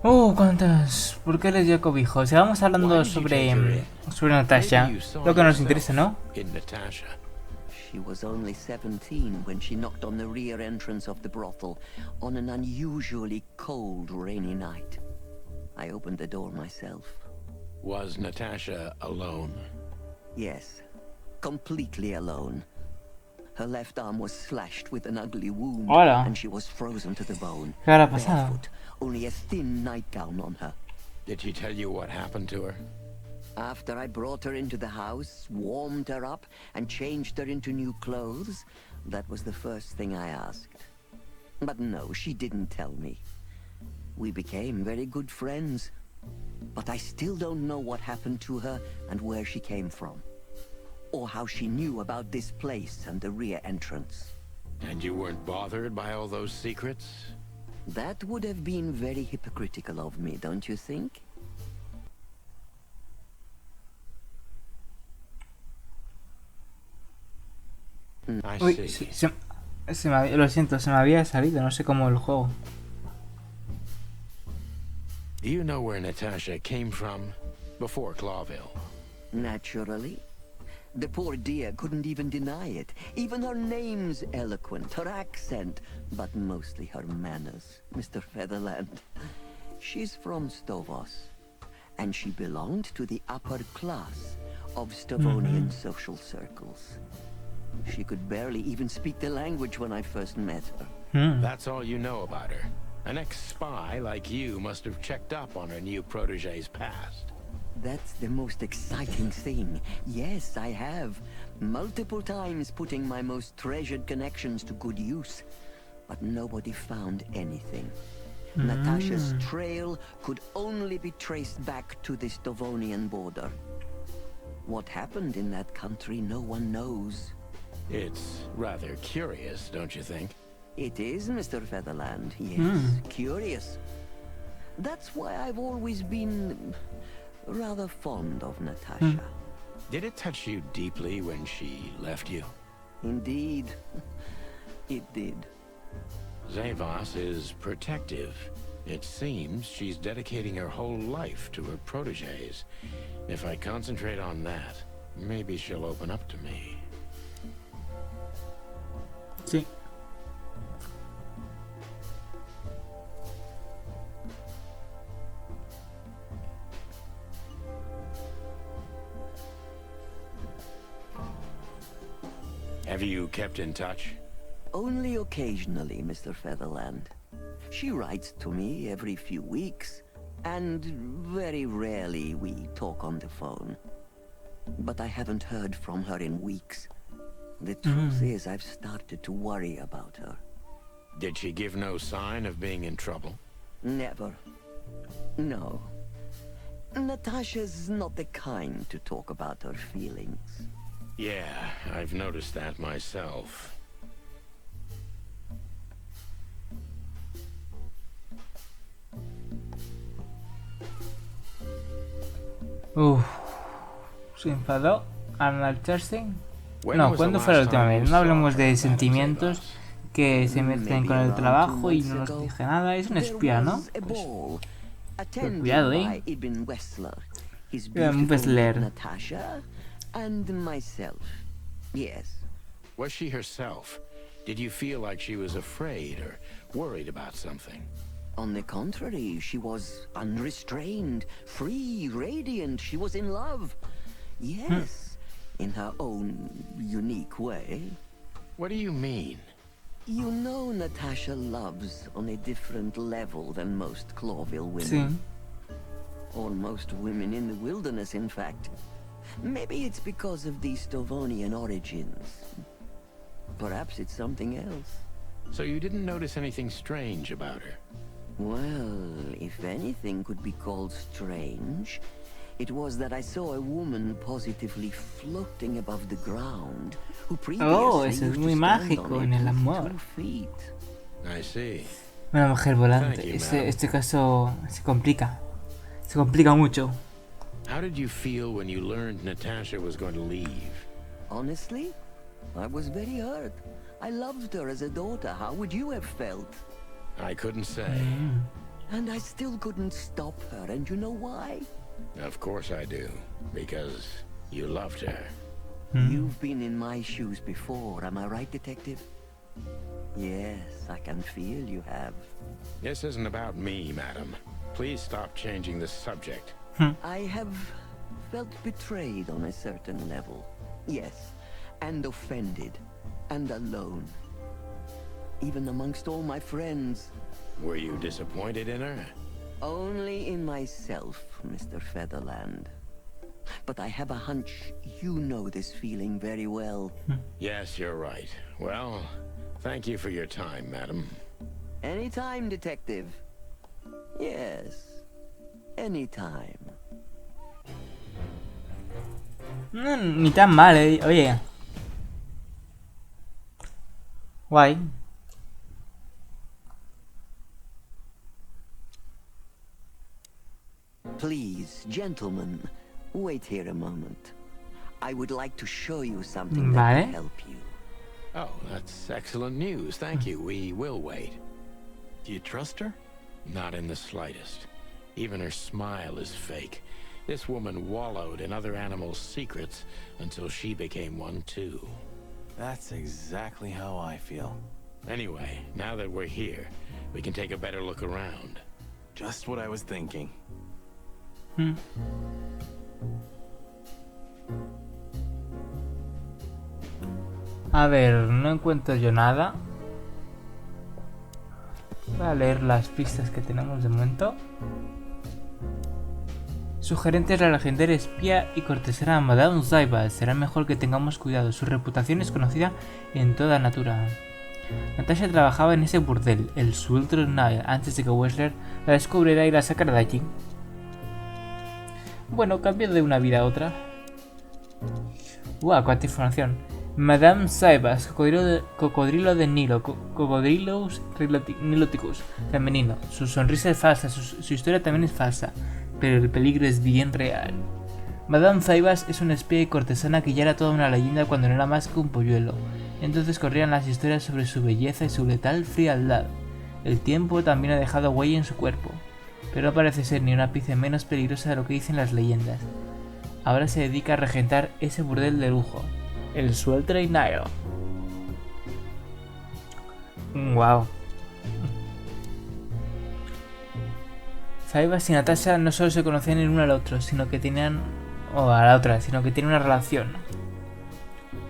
¿Cuántas? ¿Por qué les dio cobijo? O sea, vamos hablando sobre Natasha, lo que nos interesa, ¿no? She was only 17 when she knocked on the rear entrance of the brothel on an unusually cold, rainy night. I opened the door myself. Was Natasha alone? Yes, completely alone. Her left arm was slashed with an ugly wound, Hola. and she was frozen to the bone. ¿Qué habrá pasado? Barefoot, only a thin nightgown on her. Did she tell you what happened to her? After I brought her into the house, warmed her up, and changed her into new clothes, that was the first thing I asked. But no, she didn't tell me. We became very good friends. But I still don't know what happened to her and where she came from. Or how she knew about this place and the rear entrance. And you weren't bothered by all those secrets? That would have been very hypocritical of me, don't you think? I Uy, see. lo siento, se me había salido, no sé cómo el juego. Do you know where Natasha came from before Clawville? Naturally. The poor dear couldn't even deny it. Even her name's eloquent, her accent, but mostly her manners, Mr. Featherland. She's from Stovos, and she belonged to the upper class of Stavonian social circles. She could barely even speak the language when I first met her. That's all you know about her. An ex-spy like you must have checked up on her new protege's past. That's the most exciting thing. Yes, I have. Multiple times putting my most treasured connections to good use. But nobody found anything. Natasha's trail could only be traced back to the Stavonian border. What happened in that country, no one knows. It's rather curious, don't you think? It is, Mr. Featherland, yes. Curious. That's why I've always been rather fond of Natasha. Did it touch you deeply when she left you? Indeed, it did. Zavas is protective. It seems she's dedicating her whole life to her proteges. If I concentrate on that, maybe she'll open up to me. Sí. Have you kept in touch? Only occasionally, Mr. Featherland. She writes to me every few weeks, and very rarely we talk on the phone. But I haven't heard from her in weeks. The truth is, I've started to worry about her. Did she give no sign of being in trouble? Never. No. Natasha's not the kind to talk about her feelings. Yeah, I've noticed that myself. ¿Se enfadó al marcharse? When No, was ¿cuándo the fue la last última time vez? you No saw hablemos her, de Madam sentimientos Zavas? que se mezclen con el trabajo y no nos dije nada. Es un espía, ¿no? Pues, cuidado, by Ibn Wessler, his Ibn beautiful Wessler. Natasha, and myself. Yes. Was she herself? Did you feel like she was afraid or worried about something? On the contrary, she was unrestrained, free, radiant. She was in love. Yes, in her own unique way. What do you mean? You know Natasha loves on a different level than most Clawville women. Sí. Or most women in the wilderness, in fact. Maybe it's because of the Stovonian origins. Perhaps it's something else. So you didn't notice anything strange about her? Well, if anything could be called strange, it was that I saw a woman positively floating above the ground, who previously eso es used muy to stand mágico on en it el with amor. 2 feet. I see. Una mujer volante. Thank you, Este caso se complica. Se complica mucho. How did you feel when you learned Natasha was going to leave? Honestly, I was very hurt. I loved her as a daughter. How would you have felt? I couldn't say. And I still couldn't stop her, and you know why? Of course I do. Because you loved her. You've been in my shoes before, am I right, Detective? Yes, I can feel you have. This isn't about me, madam. Please stop changing the subject. I have felt betrayed on a certain level. Yes, and offended, and alone. Even amongst all my friends. Were you disappointed in her? Only in myself, Mr. Featherland. But I have a hunch you know this feeling very well. Yes, you're right. Well, thank you for your time, madam. Anytime, Detective. Yes, anytime. Ni tan mal, oye. Guay. Please, gentlemen, wait here a moment. I would like to show you something that can help you. Oh, that's excellent news. Thank you. We will wait. Do you trust her? Not in the slightest. Even her smile is fake. This woman wallowed in other animals' secrets until she became one too. That's exactly how I feel. Anyway, now that we're here, we can take a better look around. Just what I was thinking. A ver, no encuentro yo nada. Voy a leer las pistas que tenemos de momento. Sugerente es la legendaria espía y cortesana Madame Zaibas. Será mejor que tengamos cuidado. Su reputación es conocida en toda Natura. Natasha trabajaba en ese burdel, el Sweltering Nile, antes de que Wessler la descubriera y la sacara de allí. Bueno, cambio de una vida a otra. Cuánta información. Madame Zaibas, cocodrilo de Nilo, cocodrilos niloticus, femenino. Su sonrisa es falsa, su historia también es falsa, pero el peligro es bien real. Madame Zaibas es una espía y cortesana que ya era toda una leyenda cuando no era más que un polluelo. Entonces corrían las historias sobre su belleza y su letal frialdad. El tiempo también ha dejado huella en su cuerpo, pero no parece ser ni un ápice menos peligrosa de lo que dicen las leyendas. Ahora se dedica a regentar ese burdel de lujo, el Sweltering Nile. Wow. Zaibas y Natasha no solo se conocían el uno al otro, sino que tenían una relación.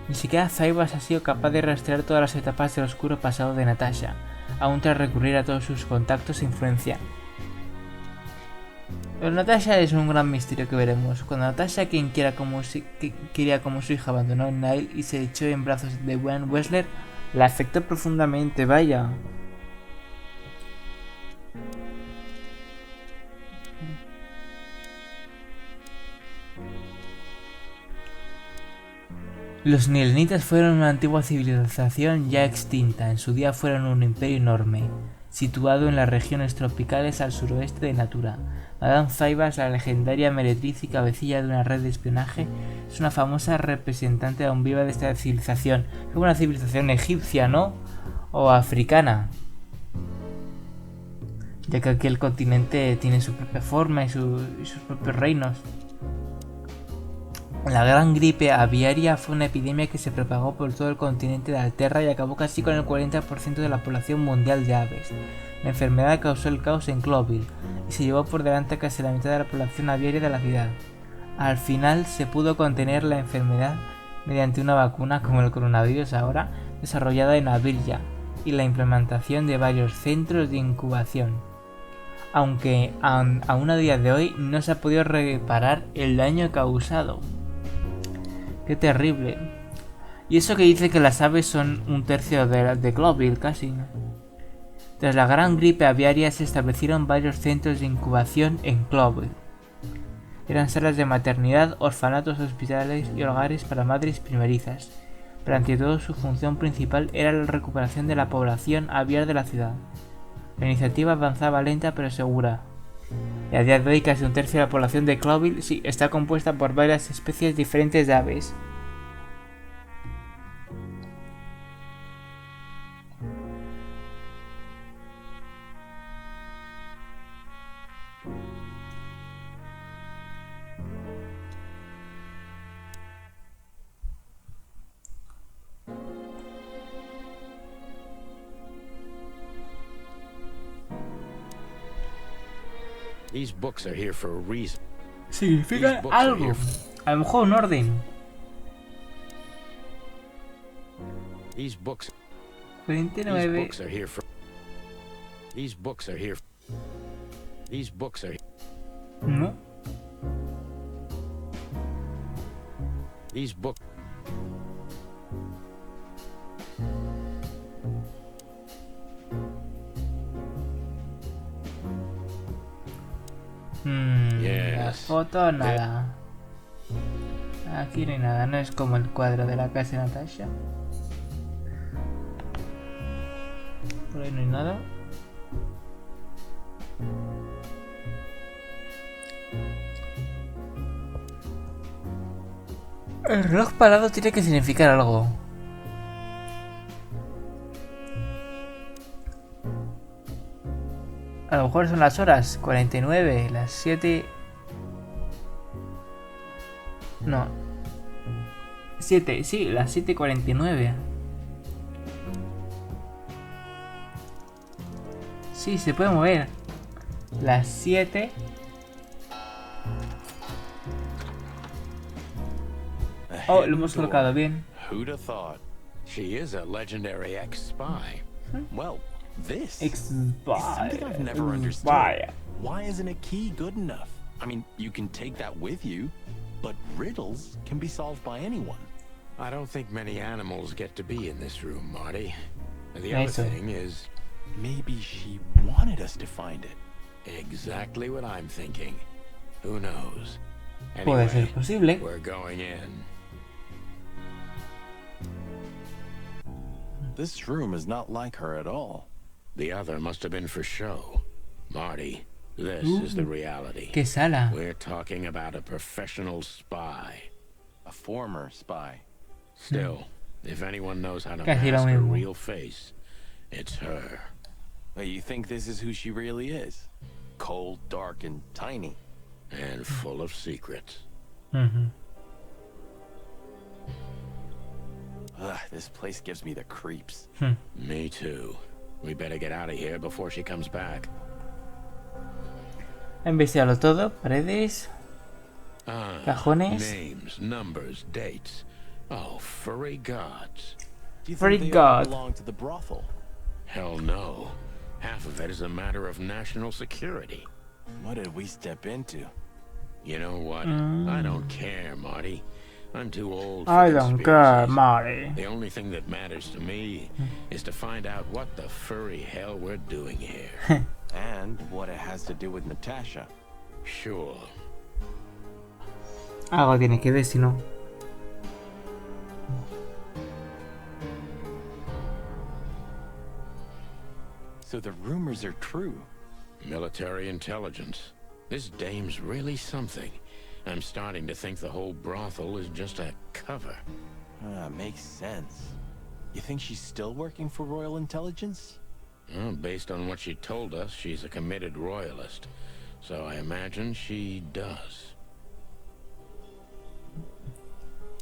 Ni siquiera Zaibas ha sido capaz de rastrear todas las etapas del oscuro pasado de Natasha, aún tras recurrir a todos sus contactos e influencia. Pero Natasha es un gran misterio que veremos. Cuando Natasha, quien quería como su hija, abandonó Nile y se echó en brazos de Van Wessler, la afectó profundamente, vaya. Los nilenitas fueron una antigua civilización ya extinta. En su día fueron un imperio enorme, situado en las regiones tropicales al suroeste de Natura. Madame Zaibas, la legendaria meretriz y cabecilla de una red de espionaje, es una famosa representante aún viva de esta civilización. Es una civilización egipcia, ¿no? O africana. Ya que aquel continente tiene su propia forma y sus propios reinos. La gran gripe aviaria fue una epidemia que se propagó por todo el continente de Alterra y acabó casi con el 40% de la población mundial de aves. La enfermedad causó el caos en Globeville y se llevó por delante casi la mitad de la población aviaria de la ciudad. Al final se pudo contener la enfermedad mediante una vacuna como el coronavirus ahora, desarrollada en abril ya, y la implementación de varios centros de incubación. Aunque aún a día de hoy no se ha podido reparar el daño causado. ¡Qué terrible! Y eso que dice que las aves son un tercio de Globeville, casi, ¿no? Tras la gran gripe aviaria se establecieron varios centros de incubación en Globeville. Eran salas de maternidad, orfanatos, hospitales y hogares para madres primerizas, pero ante todo su función principal era la recuperación de la población aviar de la ciudad. La iniciativa avanzaba lenta pero segura, y a día de hoy casi un tercio de la población de Globeville sí está compuesta por varias especies diferentes de aves. These books are here for a reason. Significa algo. A lo mejor un orden. These books 49. are here for. These books are here. These books are. No. These books. La foto, nada. Aquí no hay nada, no es como el cuadro de la casa de Natasha. Por ahí no hay nada. El reloj parado tiene que significar algo. A lo mejor son las horas 49, las 7. No. 7, sí, las 7:49. Sí, se puede mover. Las 7. Oh, lo hemos colocado bien. Who'd have thought? She is a legendary ex-spy. Well, this Ex is something I've never understood. Why isn't a key good enough? I mean, you can take that with you, but riddles can be solved by anyone. I don't think many animals get to be in this room, Marty. And the other thing is, maybe she wanted us to find it. Exactly what I'm thinking. Who knows? Puede ser Anyway, posible. we're going in. This room is not like her at all. The other must have been for show. Marty, this is the reality. ¿Qué sala? We're talking about a professional spy. A former spy. Still, if anyone knows how to Casi lo mask her mismo. real face, it's her. You think this is who she really is? Cold, dark, and tiny. And full of secrets. Ugh, this place gives me the creeps. Me too. We better get out of here before she comes back. Investigalo todo, paredes, cajones. Names, numbers, dates. Oh, furry gods. Do you Furry think they all god. belong to the brothel? Hell no. Half of it is a matter of national security. What did we step into? You know what? I don't care, Marty. I'm too old for I don't care, conspiracies. Marty. The only thing that matters to me is to find out what the furry hell we're doing here. And what it has to do with Natasha. Sure. Algo tiene que ver, si no. So the rumors are true. Military intelligence. This dame's really something. I'm starting to think the whole brothel is just a cover. Makes sense. You think she's still working for Royal Intelligence? Well, based on what she told us, she's a committed royalist. So I imagine she does.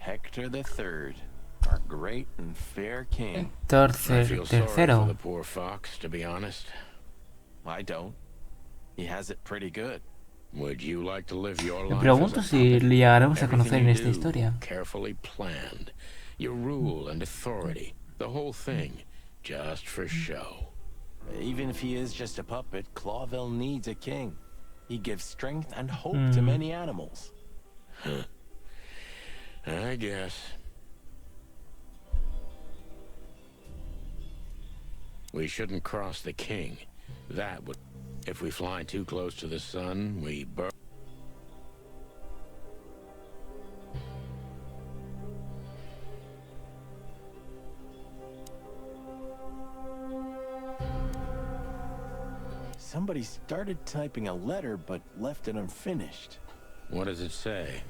Hector III, our great and fair king. Héctor I feel sorry for tercero. the poor fox, to be honest. I don't. He has it pretty good. Would you like to live your Me life pregunto as a si puppet? le llegaremos a conocer en Everything esta you do, historia. carefully planned. Your rule and authority, the whole thing, just for show. Even if he is just a puppet, Clawville needs a king. He gives strength and hope to many animals. I guess. We shouldn't cross the king. That would... If we fly too close to the sun, we burn... Somebody started typing a letter but left it unfinished. What does it say?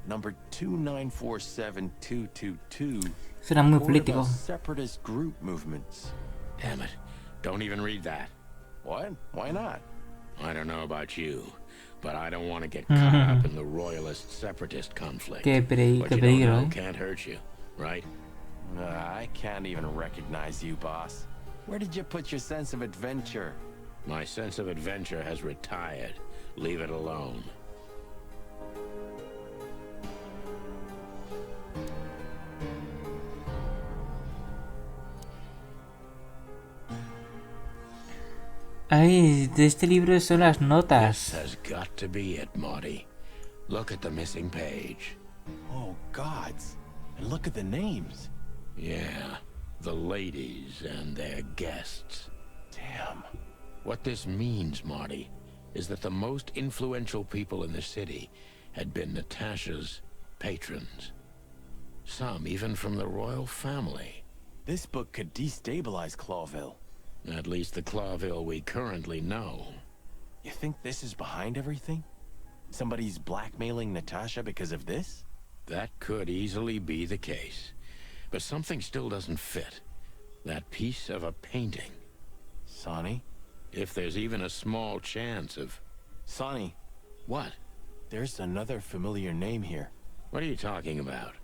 Number 2947222. Será muy Report about político. separatist group movements. Damn it. Don't even read that. What? Why not? I don't know about you, but I don't want to get caught up in the royalist-separatist conflict. Qué What you don't peligro, know eh. can't hurt you, right? I can't even recognize you, boss. Where did you put your sense of adventure? My sense of adventure has retired. Leave it alone. Ay, de este libro son las This notas. has got to be it, Marty. Look at the missing page. Oh, gods. And look at the names. Yeah, the ladies and their guests. Damn. What this means, Marty, is that the most influential people in the city had been Natasha's patrons. Some even from the royal family. This book could destabilize Clawville. At least the Clawville we currently know. You think this is behind everything? Somebody's blackmailing Natasha because of this? That could easily be the case. But something still doesn't fit. That piece of a painting. Sonny? If there's even a small chance of... Sonny, What? there's another familiar name here. What are you talking about?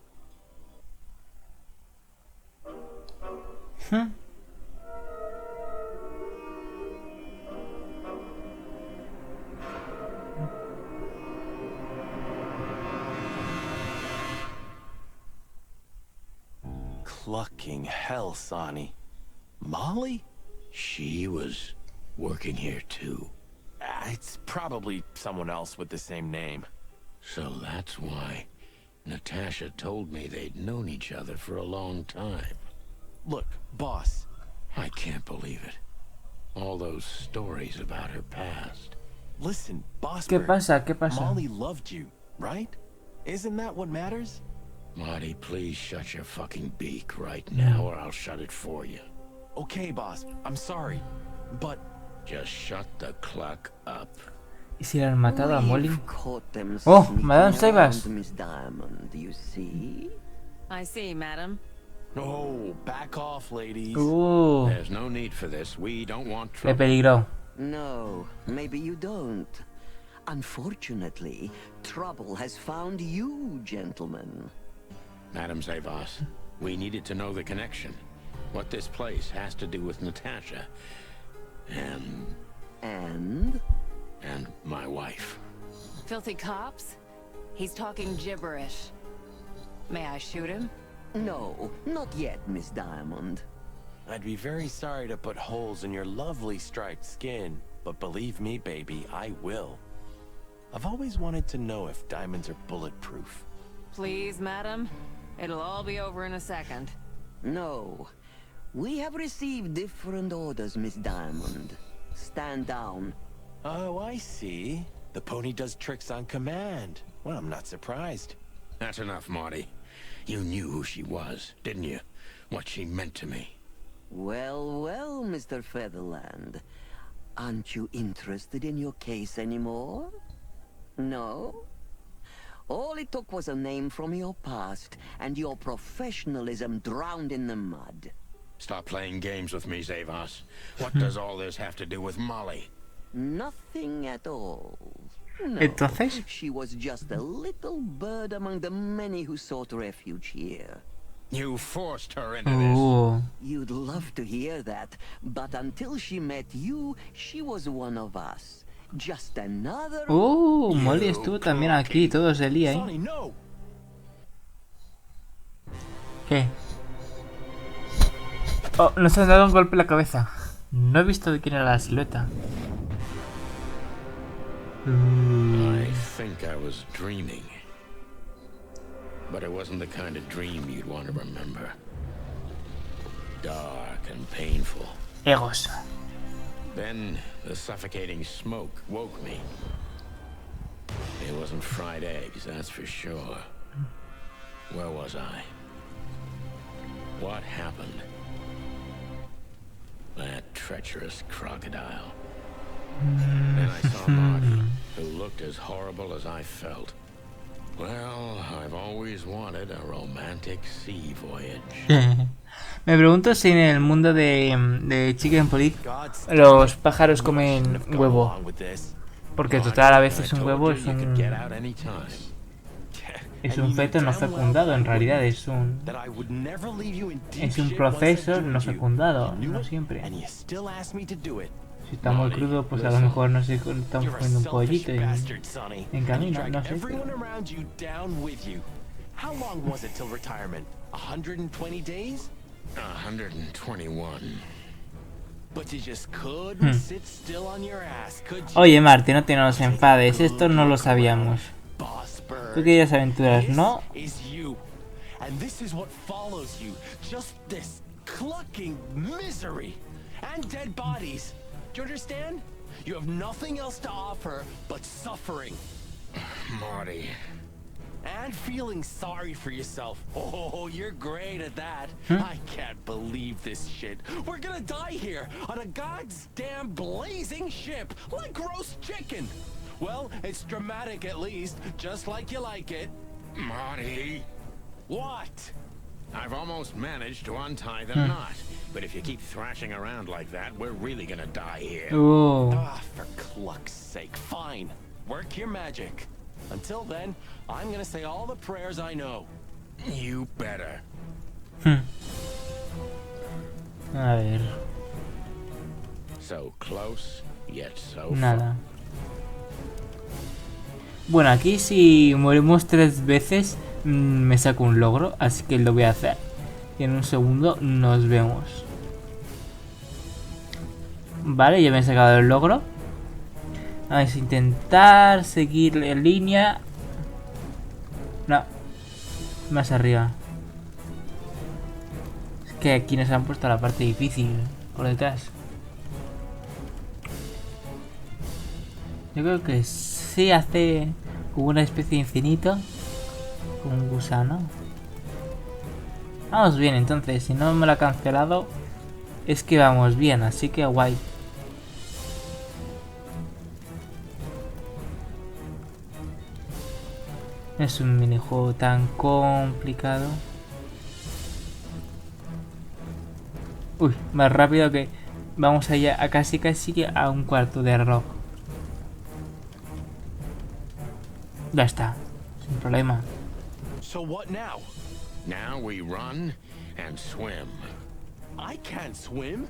Clucking hell, Sonny. Molly? She was working here too. It's probably someone else with the same name. So that's why Natasha told me they'd known each other for a long time. Look, boss. I can't believe it. All those stories about her past. Listen, boss. ¿Qué pasa? ¿Qué pasa? Molly loved you, right? Isn't that what matters? Marty, please shut your fucking beak right now or I'll shut it for you. Okay, boss. I'm sorry. But Just shut the cluck up. ¿Y si le han matado a Molly? We've caught them Oh, sneaking Madame Sebas. around, Miss Diamond, you see? I see, madam. no, back off, ladies. There's no need for this. We don't want Qué trouble. peligro. No, maybe you don't. Unfortunately, trouble has found you, gentlemen. Madam Zavas, we needed to know the connection. What this place has to do with Natasha. And? And my wife. Filthy cops? He's talking gibberish. May I shoot him? No, not yet, Miss Diamond. I'd be very sorry to put holes in your lovely striped skin, but believe me, baby, I will. I've always wanted to know if diamonds are bulletproof. Please, madam. It'll all be over in a second. No. We have received different orders, Miss Diamond. Stand down. Oh, I see. The pony does tricks on command. Well, I'm not surprised. That's enough, Marty. You knew who she was, didn't you? What she meant to me. Well, well, Mr. Featherland. Aren't you interested in your case anymore? No? All it took was a name from your past, and your professionalism drowned in the mud. Stop playing games with me, Zavas. What does all this have to do with Molly? Nothing at all. No, Entonces, she was just a little bird among the many who sought refuge here. You forced her into this. You'd love to hear that, but until she met you, she was one of us. Just another... Molly estuvo también aquí, todo se lía, Sonny, no. ¿Qué? Oh, nos has dado un golpe en la cabeza. No he visto de quién era la silueta. I think I was dreaming. But it wasn't the kind of dream you'd want to remember. Dark and painful. Egos. Then the suffocating smoke woke me. It wasn't fried eggs, that's for sure. Where was I? What happened? That treacherous crocodile. Then I saw Marty, who looked as horrible as I felt. Well, I've always wanted a romantic sea voyage. Me pregunto si en el mundo de Chicken Police los pájaros comen huevo. Porque total, a veces un huevo es un feto no fecundado, en realidad es un proceso no fecundado, no siempre. Si está muy crudo, pues a lo mejor no sé, estamos comiendo un pollito en camino, no sé. How long was it till retirement? 120 days? 121. But you just couldn't sit still on your ass, could you? Oye, Marty, no te nos enfades, esto no lo sabíamos. Tú querías aventuras, ¿no? Is you. And this is what follows you. Just this clucking misery and dead bodies. Do you understand? You have nothing else to offer but suffering. Marty. And feeling sorry for yourself. Oh, you're great at that. I can't believe this shit. We're gonna die here on a goddamn blazing ship like roast chicken. Well, it's dramatic at least, just like you like it. Marty. What? I've almost managed to untie the knot. But if you keep thrashing around like that, we're really gonna die here. Ah, for cluck's sake. Fine. Work your magic. Until then, I'm gonna say all the prayers I know. You better. A ver. So close, yet so Nada. Bueno, aquí si morimos 3 veces me saco un logro, así que lo voy a hacer. Y en un segundo nos vemos. Vale, ya me he sacado el logro. Vamos a intentar seguir en línea. No. Más arriba. Es que aquí nos han puesto la parte difícil por detrás. Yo creo que sí hace como una especie de infinito. Como un gusano. Vamos bien entonces. Si no me lo ha cancelado es que vamos bien. Así que guay. Es un minijuego tan complicado. Uy, más rápido que vamos allá a casi a un cuarto de reloj. Ya está, sin problema. So what now? Now we run and swim. I can't swim.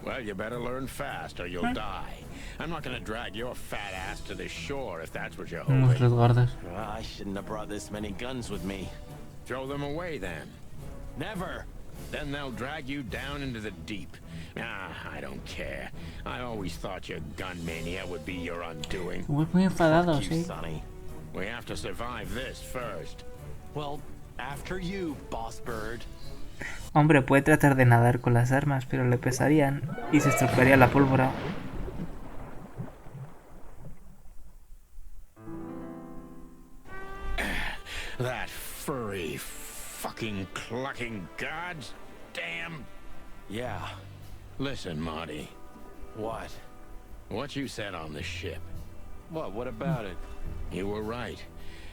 Well, you better learn fast or you'll die. I'm not gonna drag your fat ass to the shore if that's what you're hoping. Gordos. I shouldn't have brought this many guns with me. Throw them away then. Never. Then they'll drag you down into the deep. I don't care. I always thought your gun mania would be your undoing. Muy enfadados, Fuck you, Sonny. We have to survive this first. Well, after you, boss bird. Hombre, puede tratar de nadar con las armas, pero le pesarían y se estropearía la pólvora. That furry, fucking clucking gods damn. Yeah. Listen, Marty. What? What you said on the ship. What about it? You were right.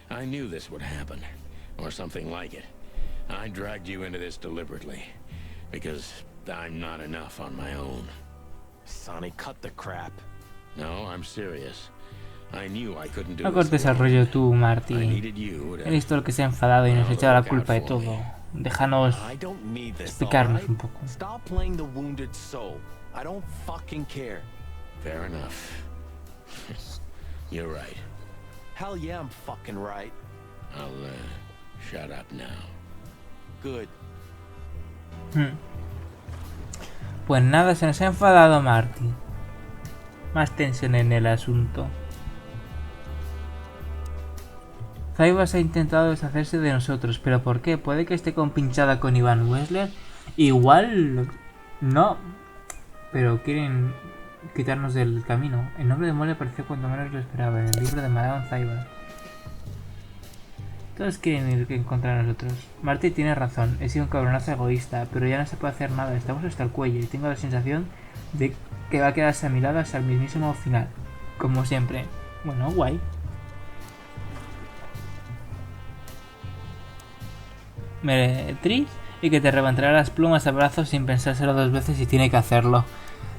I knew this would happen. Or something like it. I dragged you into this deliberately. Because I'm not enough on my own. Sonny, cut the crap. No, I'm serious. I knew I couldn't do No this cortes el rollo tú, Marty. I needed you to Eres todo el que se ha enfadado y nos ha echado la culpa de todo. déjanos I don't need this, explicarnos alright? un poco. Stop playing the wounded soul. I don't fucking care. Fair enough. You're right. Hell yeah, I'm fucking right. I'll, shut up now. Good. Pues nada, se nos ha enfadado Marty. Más tensión en el asunto. Zaibas ha intentado deshacerse de nosotros, pero ¿por qué? ¿Puede que esté compinchada con Iván Wessler? Igual no, pero quieren quitarnos del camino. El nombre de Mole pareció cuando menos lo esperaba en el libro de Madame Zaibas. Todos quieren ir en contra de nosotros. Marty tiene razón, he sido un cabronazo egoísta, pero ya no se puede hacer nada, estamos hasta el cuello y tengo la sensación de que va a quedarse a mi lado hasta el mismísimo final. Como siempre. Bueno, guay. Meretriz y que te levantará las plumas a brazos sin pensárselo dos veces y tiene que hacerlo.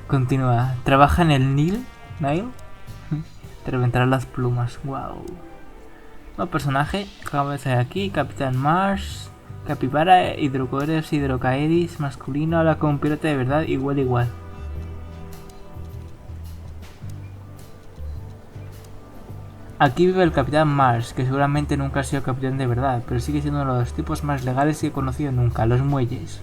Continúa. Trabaja en el Nile. Te reventará las plumas. Wow. Nuevo personaje. Acabamos de aquí. Capitán Mars. Capibara. Hidrocoeres. Hidrocaeris. Masculino. Habla como un piloto de verdad. Igual. Aquí vive el Capitán Mars, que seguramente nunca ha sido capitán de verdad, pero sigue siendo uno de los tipos más legales que he conocido nunca, los muelles.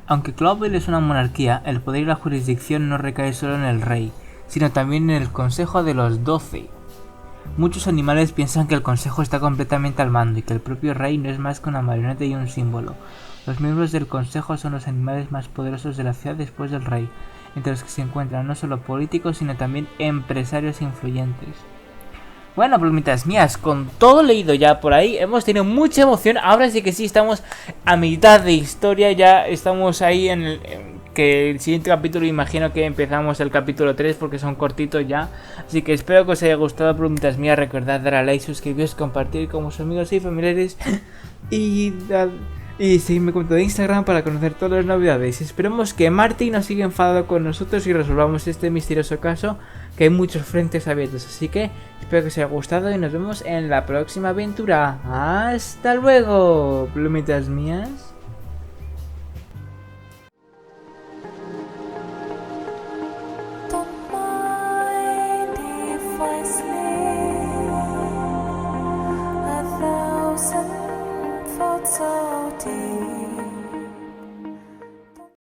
Aunque Cloudville es una monarquía, el poder y la jurisdicción no recae solo en el rey, sino también en el Consejo de los 12. Muchos animales piensan que el Consejo está completamente al mando y que el propio rey no es más que una marioneta y un símbolo. Los miembros del Consejo son los animales más poderosos de la ciudad después del rey, entre los que se encuentran no solo políticos sino también empresarios influyentes. Bueno, plumitas mías, con todo leído ya por ahí, hemos tenido mucha emoción. Ahora sí que sí, estamos a mitad de historia, ya estamos ahí que el siguiente capítulo, imagino que empezamos el capítulo 3 porque son cortitos ya. Así que espero que os haya gustado, plumitas mías. Recordad dar a like, suscribiros, compartir con vuestros amigos y familiares y seguidme con todo Instagram para conocer todas las novedades. Esperemos que Marty no siga enfadado con nosotros y resolvamos este misterioso caso, que hay muchos frentes abiertos. Así que espero que os haya gustado y nos vemos en la próxima aventura. ¡Hasta luego, plumitas mías!